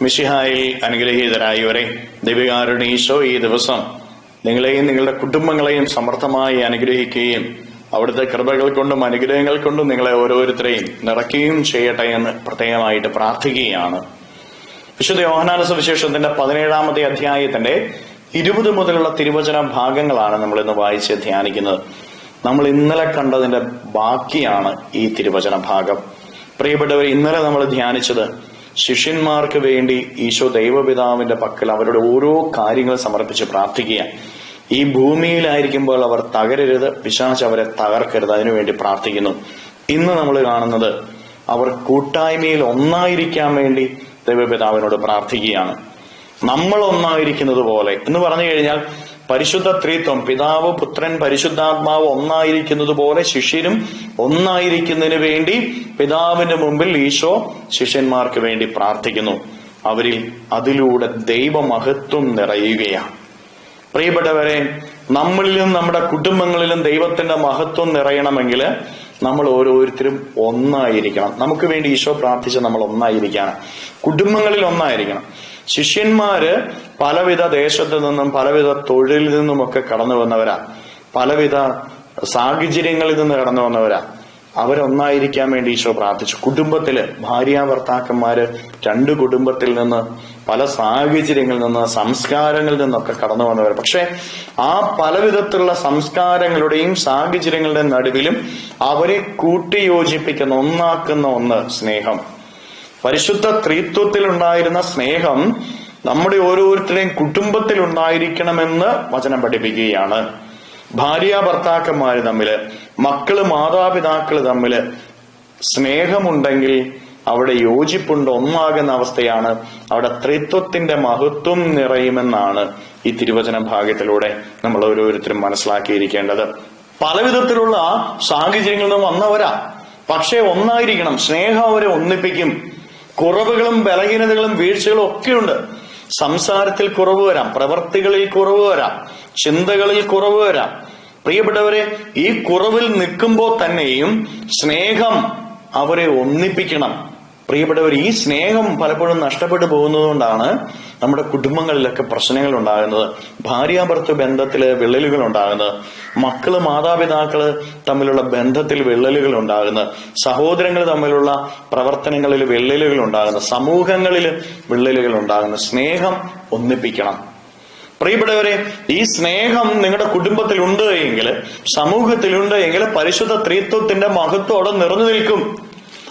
മിശിഹായിൽ അനുഗ്രഹീതരായവരെ, ദൈവകാരുണ്യ ഈശോ ഈ ദിവസം നിങ്ങളെയും നിങ്ങളുടെ കുടുംബങ്ങളെയും സമർത്ഥമായി അനുഗ്രഹിക്കുകയും അവിടുത്തെ കൃപകൾ കൊണ്ടും അനുഗ്രഹങ്ങൾ കൊണ്ടും നിങ്ങളെ ഓരോരുത്തരെയും നിറയ്ക്കുകയും ചെയ്യട്ടെ എന്ന് പ്രത്യേകമായിട്ട് പ്രാർത്ഥിക്കുകയാണ്. വിശുദ്ധ യോഹന്നാന സുവിശേഷത്തിന്റെ 17-ാമത്തെ അധ്യായത്തിന്റെ 20 മുതലുള്ള തിരുവചന ഭാഗങ്ങളാണ് നമ്മൾ ഇന്ന് വായിച്ച് ധ്യാനിക്കുന്നത്. നമ്മൾ ഇന്നലെ കണ്ടതിന്റെ ബാക്കിയാണ് ഈ തിരുവചന ഭാഗം. പ്രിയപ്പെട്ടവർ, ഇന്നലെ നമ്മൾ ധ്യാനിച്ചത് ശിഷ്യന്മാർക്ക് വേണ്ടി ഈശോ ദൈവപിതാവിന്റെ പക്കൽ അവരുടെ ഓരോ കാര്യങ്ങൾ സമർപ്പിച്ച് പ്രാർത്ഥിക്കുക. ഈ ഭൂമിയിലായിരിക്കുമ്പോൾ അവർ തകരരുത്, പിശാച് അവരെ തകർക്കരുത്, അതിനുവേണ്ടി പ്രാർത്ഥിക്കുന്നു. ഇന്ന് നമ്മൾ കാണുന്നത് അവർ കൂട്ടായ്മയിൽ ഒന്നായിരിക്കാൻ വേണ്ടി ദൈവപിതാവിനോട് പ്രാർത്ഥിക്കുകയാണ്. നമ്മൾ ഒന്നായിരിക്കുന്നത് പോലെ എന്ന് പറഞ്ഞു കഴിഞ്ഞാൽ പരിശുദ്ധ ത്രിത്വം, പിതാവ്, പുത്രൻ, പരിശുദ്ധാത്മാവ് ഒന്നായിരിക്കുന്നത് പോലെ ശിഷ്യരും ഒന്നായിരിക്കുന്നതിന് വേണ്ടി പിതാവിന്റെ മുമ്പിൽ ഈശോ ശിഷ്യന്മാർക്ക് വേണ്ടി പ്രാർത്ഥിക്കുന്നു. അവരിൽ അതിലൂടെ ദൈവമഹത്വം നിറയുകയാണ്. പ്രിയപ്പെട്ടവരെ, നമ്മളിലും നമ്മുടെ കുടുംബങ്ങളിലും ദൈവത്തിന്റെ മഹത്വം നിറയണമെങ്കിൽ നമ്മൾ ഓരോരുത്തരും ഒന്നായിരിക്കണം. നമുക്ക് വേണ്ടി ഈശോ പ്രാർത്ഥിച്ച നമ്മൾ ഒന്നായിരിക്കണം, കുടുംബങ്ങളിൽ ഒന്നായിരിക്കണം. ശിഷ്യന്മാര് പലവിധ ദേശത്തു നിന്നും പലവിധ തൊഴിലിൽ നിന്നുമൊക്കെ കടന്നു വന്നവരാ, പലവിധ സാഹചര്യങ്ങളിൽ നിന്ന് കടന്നു വന്നവരാ. അവരൊന്നായിരിക്കാൻ വേണ്ടി ഈശോ പ്രാർത്ഥിച്ചു. കുടുംബത്തില് ഭാര്യ ഭർത്താക്കന്മാര് 2 കുടുംബത്തിൽ നിന്ന്, പല സാഹചര്യങ്ങളിൽ നിന്ന്, സംസ്കാരങ്ങളിൽ നിന്നൊക്കെ കടന്നു വന്നവർ. പക്ഷെ ആ പലവിധത്തിലുള്ള സംസ്കാരങ്ങളുടെയും സാഹചര്യങ്ങളുടെയും നടുവിലും അവരെ കൂട്ടിയോജിപ്പിക്കുന്ന, ഒന്നാക്കുന്ന ഒന്ന് സ്നേഹം. പരിശുദ്ധ ത്രിത്വത്തിൽ ഉണ്ടായിരുന്ന സ്നേഹം നമ്മുടെ ഓരോരുത്തരുടെയും കുടുംബത്തിൽ ഉണ്ടായിരിക്കണമെന്ന് വചനം പഠിപ്പിക്കുകയാണ്. ഭാര്യ ഭർത്താക്കന്മാര് തമ്മില്, മക്കള് മാതാപിതാക്കള് തമ്മില് സ്നേഹമുണ്ടെങ്കിൽ അവിടെ യോജിപ്പുണ്ട്, ഒന്നാകുന്ന അവസ്ഥയാണ്. അവിടെ ത്രിത്വത്തിന്റെ മഹത്വം നിറയുമെന്നാണ് ഈ തിരുവചന ഭാഗത്തിലൂടെ നമ്മൾ ഓരോരുത്തരും മനസ്സിലാക്കിയിരിക്കേണ്ടത്. പലവിധത്തിലുള്ള സാഹചര്യങ്ങളിൽ നിന്ന് വന്നവരാ, പക്ഷെ ഒന്നായിരിക്കണം. സ്നേഹം അവരെ ഒന്നിപ്പിക്കും. കുറവുകളും ബലഹീനതകളും വീഴ്ചകളും ഒക്കെയുണ്ട്. സംസാരത്തിൽ കുറവ് വരാം, പ്രവർത്തികളിൽ കുറവ് വരാം, ചിന്തകളിൽ കുറവ് വരാം. പ്രിയപ്പെട്ടവരെ, ഈ കുറവിൽ നിൽക്കുമ്പോൾ തന്നെയും സ്നേഹം അവരെ ഒന്നിപ്പിക്കണം. പ്രിയപ്പെട്ടവർ, ഈ സ്നേഹം പലപ്പോഴും നഷ്ടപ്പെട്ടു പോകുന്നതുകൊണ്ടാണ് നമ്മുടെ കുടുംബങ്ങളിലൊക്കെ പ്രശ്നങ്ങൾ ഉണ്ടാകുന്നത്. ഭാര്യാഭർത്തൃ ബന്ധത്തില് വിള്ളലുകൾ ഉണ്ടാകുന്നത്, മക്കള് മാതാപിതാക്കള് തമ്മിലുള്ള ബന്ധത്തിൽ വിള്ളലുകൾ ഉണ്ടാകുന്നത്, സഹോദരങ്ങൾ തമ്മിലുള്ള പ്രവർത്തനങ്ങളിൽ വിള്ളലുകൾ ഉണ്ടാകുന്നത്, സമൂഹങ്ങളിൽ വിള്ളലുകൾ ഉണ്ടാകുന്നത്. സ്നേഹം ഒന്നിപ്പിക്കണം. പ്രിയപ്പെട്ടവരെ, ഈ സ്നേഹം നിങ്ങളുടെ കുടുംബത്തിലുണ്ട് എങ്കിൽ, സമൂഹത്തിലുണ്ട് എങ്കിൽ പരിശുദ്ധ ത്രിത്വത്തിന്റെ മഹത്വം അവിടെ നിറഞ്ഞു നിൽക്കും.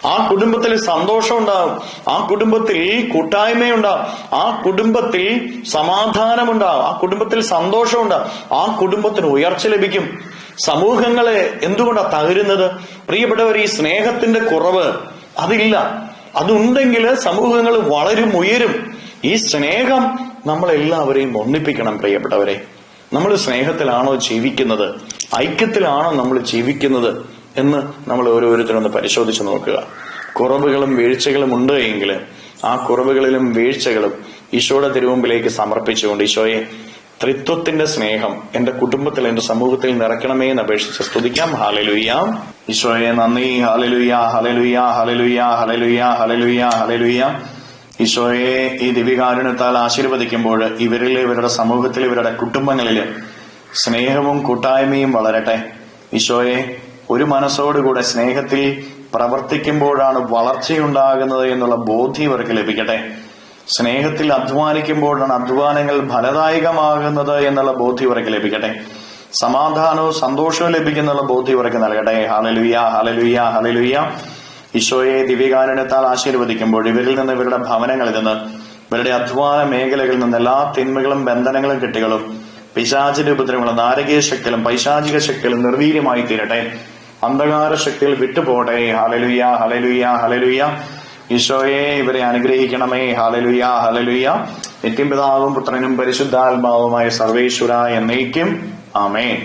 ആ കുടുംബത്തിൽ സന്തോഷം ഉണ്ടാവും, ആ കുടുംബത്തിൽ കൂട്ടായ്മയുണ്ടാവും, ആ കുടുംബത്തിൽ സമാധാനമുണ്ടാവും, ആ കുടുംബത്തിൽ സന്തോഷമുണ്ടാവും, ആ കുടുംബത്തിന് ഉയർച്ച ലഭിക്കും. സമൂഹങ്ങളെ എന്തുകൊണ്ടാണ് തകരുന്നത്? പ്രിയപ്പെട്ടവർ, ഈ സ്നേഹത്തിന്റെ കുറവ് അതില്ല. അതുണ്ടെങ്കിൽ സമൂഹങ്ങൾ വളരും, ഉയരും. ഈ സ്നേഹം നമ്മളെല്ലാവരെയും ഒന്നിപ്പിക്കണം. പ്രിയപ്പെട്ടവരെ, നമ്മൾ സ്നേഹത്തിലാണോ ജീവിക്കുന്നത്, ഐക്യത്തിലാണോ നമ്മൾ ജീവിക്കുന്നത് എന്ന് നമ്മൾ ഓരോരുത്തരും ഒന്ന് പരിശോധിച്ച് നോക്കുക. കുറവുകളും വീഴ്ചകളും ഉണ്ട് എങ്കിൽ ആ കുറവുകളിലും വീഴ്ചകളും ഈശോയുടെ തിരുമുമ്പിലേക്ക് സമർപ്പിച്ചുകൊണ്ട്, ഈശോയെ, ത്രിത്വത്തിന്റെ സ്നേഹം എന്റെ കുടുംബത്തിൽ, എന്റെ സമൂഹത്തിൽ നിറയ്ക്കണമേ എന്ന് അപേക്ഷിച്ച് സ്തുതിക്കാം. ഹല്ലേലൂയ. ഈശോയെ നന്ദി. Hallelujah, hallelujah, hallelujah, hallelujah, hallelujah, hallelujah. ഈശോയെ, ഈ ദിവ്യകാരുണ്യത്താൽ ആശീർവദിക്കുമ്പോൾ ഇവരിൽ, ഇവരുടെ സമൂഹത്തിൽ, ഇവരുടെ കുടുംബങ്ങളിൽ സ്നേഹവും കൂട്ടായ്മയും വളരട്ടെ. ഈശോയെ, ഒരു മനസ്സോടുകൂടെ സ്നേഹത്തിൽ പ്രവർത്തിക്കുമ്പോഴാണ് വളർച്ചയുണ്ടാകുന്നത് എന്നുള്ള ബോധ്യം ഇവർക്ക് ലഭിക്കട്ടെ. സ്നേഹത്തിൽ അധ്വാനിക്കുമ്പോഴാണ് അധ്വാനങ്ങൾ ഫലദായകമാകുന്നത് എന്നുള്ള ബോധ്യം ഇവർക്ക് ലഭിക്കട്ടെ. സമാധാനവും സന്തോഷവും ലഭിക്കുന്നുള്ള ബോധ്യം ഇവർക്ക് നൽകട്ടെ. Hallelujah, hallelujah, hallelujah. ഈശോയെ, ദിവ്യകാരുണ്യത്താൽ ആശീർവദിക്കുമ്പോൾ ഇവരിൽ നിന്ന്, ഇവരുടെ ഭവനങ്ങളിൽ നിന്ന്, ഇവരുടെ അധ്വാന മേഖലകളിൽ നിന്ന് എല്ലാ തിന്മകളും ബന്ധനങ്ങളും കെട്ടുകളും പിശാചിന്റെ ഉപദ്രവങ്ങളും നാരകീയ ശക്തികളും പൈശാചിക ശക്തികളും നിർവീര്യമായി തീരട്ടെ. അന്ധകാര ശക്തികൾ വിട്ടുപോകട്ടെ. Hallelujah, hallelujah, hallelujah. ഈശോയെ, ഇവരെ അനുഗ്രഹിക്കണമേ. Hallelujah, hallelujah. നിത്യപിതാവും പുത്രനും പരിശുദ്ധാത്മാവുമായ സർവേശ്വര എന്നേക്കും ആമേൻ.